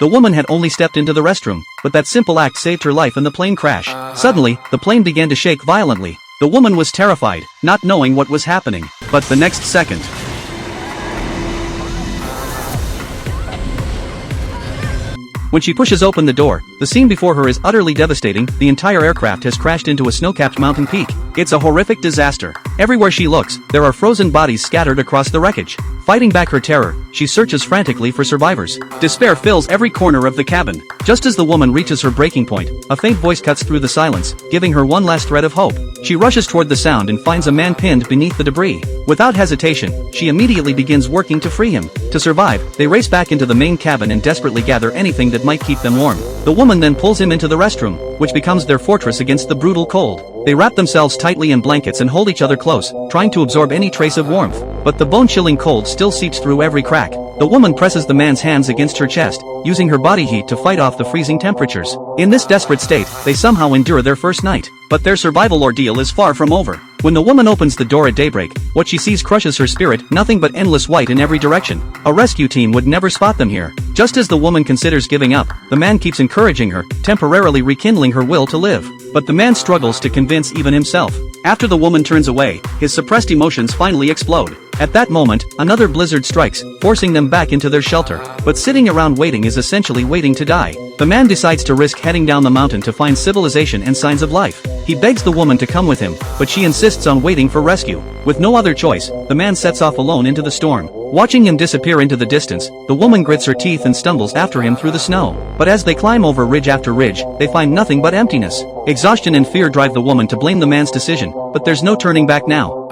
The woman had only stepped into the restroom, but that simple act saved her life in the plane crash. Suddenly, the plane began to shake violently. The woman was terrified, not knowing what was happening. But the next second, when she pushes open the door, the scene before her is utterly devastating. The entire aircraft has crashed into a snow-capped mountain peak. It's a horrific disaster. Everywhere she looks, there are frozen bodies scattered across the wreckage. Fighting back her terror, she searches frantically for survivors. Despair fills every corner of the cabin. Just as the woman reaches her breaking point, a faint voice cuts through the silence, giving her one last thread of hope. She rushes toward the sound and finds a man pinned beneath the debris. Without hesitation, she immediately begins working to free him. To survive, they race back into the main cabin and desperately gather anything that might keep them warm. The woman then pulls him into the restroom, which becomes their fortress against the brutal cold. They wrap themselves tightly in blankets and hold each other close, trying to absorb any trace of warmth. But the bone-chilling cold still seeps through every crack. The woman presses the man's hands against her chest, using her body heat to fight off the freezing temperatures. In this desperate state, they somehow endure their first night. But their survival ordeal is far from over. When the woman opens the door at daybreak, what she sees crushes her spirit, nothing but endless white in every direction. A rescue team would never spot them here. Just as the woman considers giving up, the man keeps encouraging her, temporarily rekindling her will to live. But the man struggles to convince even himself. After the woman turns away, his suppressed emotions finally explode. At that moment, another blizzard strikes, forcing them back into their shelter. But sitting around waiting is essentially waiting to die. The man decides to risk heading down the mountain to find civilization and signs of life. He begs the woman to come with him, but she insists on waiting for rescue. With no other choice, the man sets off alone into the storm. Watching him disappear into the distance, the woman grits her teeth and stumbles after him through the snow. But as they climb over ridge after ridge, they find nothing but emptiness. Exhaustion and fear drive the woman to blame the man's decision, but there's no turning back now.